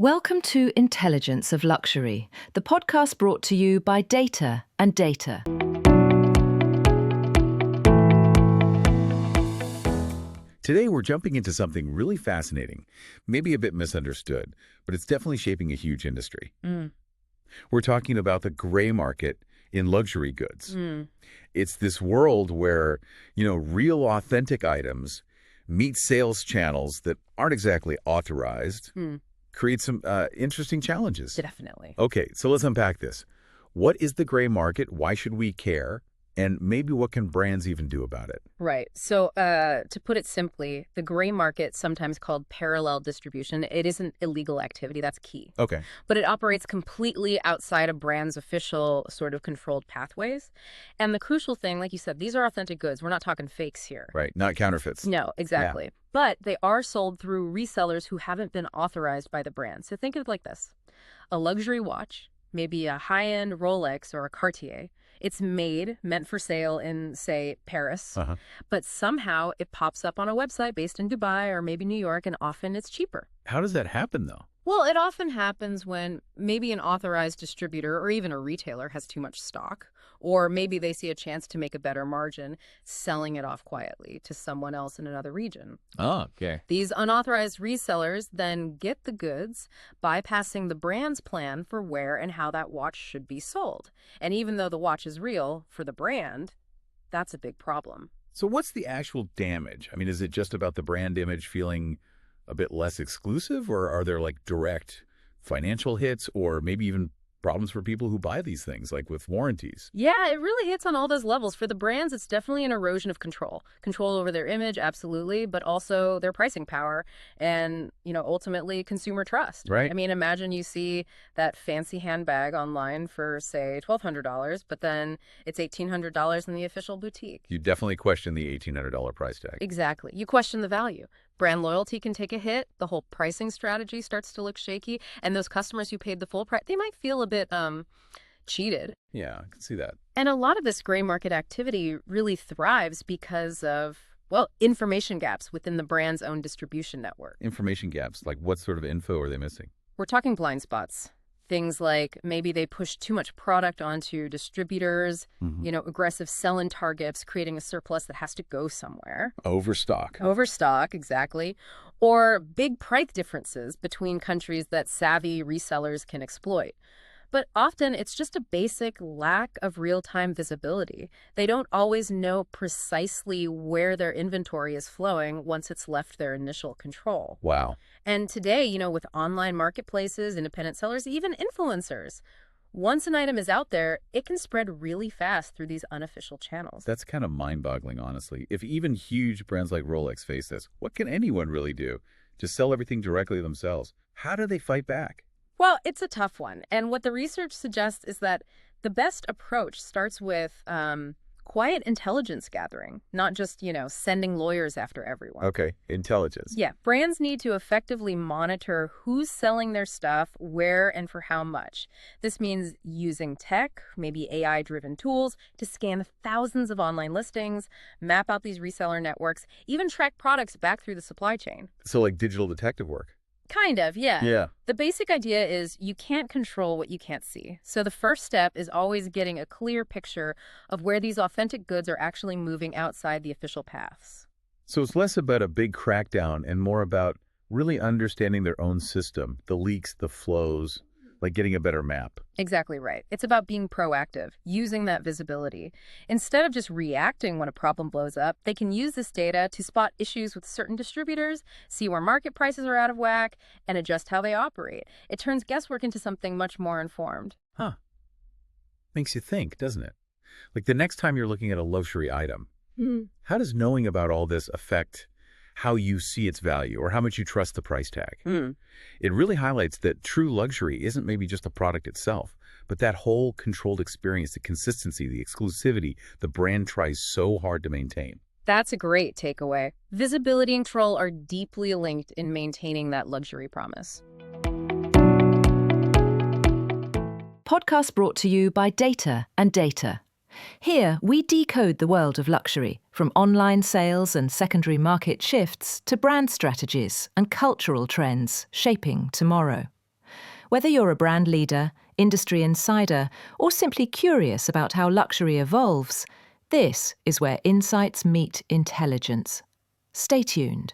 Welcome to Intelligence of Luxury, the podcast brought to you by Data&Data. Today, we're jumping into something really fascinating, maybe a bit misunderstood, but it's definitely shaping a huge industry. We're talking about the gray market in luxury goods. It's this world where, real authentic items meet sales channels that aren't exactly authorized, create some interesting challenges. Definitely. Okay, so let's unpack this. What is the gray market? Why should we care? And maybe what can brands even do about it? Right. So to put it simply, the gray market, sometimes called parallel distribution, it isn't illegal activity. That's key. Okay. But it operates completely outside of brands' official sort of controlled pathways. And the crucial thing, like you said, these are authentic goods. We're not talking fakes here. Right, not counterfeits. No, exactly. But they are sold through resellers who haven't been authorized by the brand. So think of it like this. A luxury watch, maybe a high-end Rolex or a Cartier. It's meant for sale in, say, Paris, but somehow it pops up on a website based in Dubai or maybe New York, and often it's cheaper. How does that happen, though? Well, it often happens when maybe an authorized distributor or even a retailer has too much stock, or maybe they see a chance to make a better margin selling it off quietly to someone else in another region. Oh, okay. These unauthorized resellers then get the goods, bypassing the brand's plan for where and how that watch should be sold. And even though the watch is real, for the brand, that's a big problem. So what's the actual damage? I mean, is it just about the brand image feeling a bit less exclusive, or are there like direct financial hits or maybe even problems for people who buy these things, like with warranties? Yeah, it really hits on all those levels. For the brands, it's definitely an erosion of control. Control over their image, absolutely, but also their pricing power and, ultimately consumer trust. Right. I mean, imagine you see that fancy handbag online for, say, $1,200, but then it's $1,800 in the official boutique. You definitely question the $1,800 price tag. Exactly. You question the value. Brand loyalty can take a hit. The whole pricing strategy starts to look shaky. And those customers who paid the full price, they might feel a bit cheated. Yeah, I can see that. And a lot of this gray market activity really thrives because of, information gaps within the brand's own distribution network. Information gaps, like what sort of info are they missing? We're talking blind spots. Things like maybe they push too much product onto distributors, aggressive sell-in targets, creating a surplus that has to go somewhere. Overstock, exactly. Or big price differences between countries that savvy resellers can exploit. But often it's just a basic lack of real-time visibility. They don't always know precisely where their inventory is flowing once it's left their initial control. Wow. And today, with online marketplaces, independent sellers, even influencers, once an item is out there, it can spread really fast through these unofficial channels. That's kind of mind-boggling, honestly. If even huge brands like Rolex face this, what can anyone really do? Just sell everything directly themselves. How do they fight back? Well, it's a tough one. And what the research suggests is that the best approach starts with quiet intelligence gathering, not just, sending lawyers after everyone. Okay, intelligence. Yeah, brands need to effectively monitor who's selling their stuff, where, and for how much. This means using tech, maybe AI-driven tools, to scan thousands of online listings, map out these reseller networks, even track products back through the supply chain. So like digital detective work. Kind of, yeah. Yeah. The basic idea is you can't control what you can't see. So the first step is always getting a clear picture of where these authentic goods are actually moving outside the official paths. So it's less about a big crackdown and more about really understanding their own system, the leaks, the flows, like getting a better map. Exactly right. It's about being proactive, using that visibility. Instead of just reacting when a problem blows up, they can use this data to spot issues with certain distributors, see where market prices are out of whack, and adjust how they operate. It turns guesswork into something much more informed. Huh. Makes you think, doesn't it? Like the next time you're looking at a luxury item, how does knowing about all this affect how you see its value or how much you trust the price tag? It really highlights that true luxury isn't maybe just the product itself, but that whole controlled experience, the consistency, the exclusivity the brand tries so hard to maintain. That's a great takeaway. Visibility and control are deeply linked in maintaining that luxury promise. Podcast brought to you by Data&Data. Here, we decode the world of luxury, from online sales and secondary market shifts to brand strategies and cultural trends shaping tomorrow. Whether you're a brand leader, industry insider, or simply curious about how luxury evolves, this is where insights meet intelligence. Stay tuned.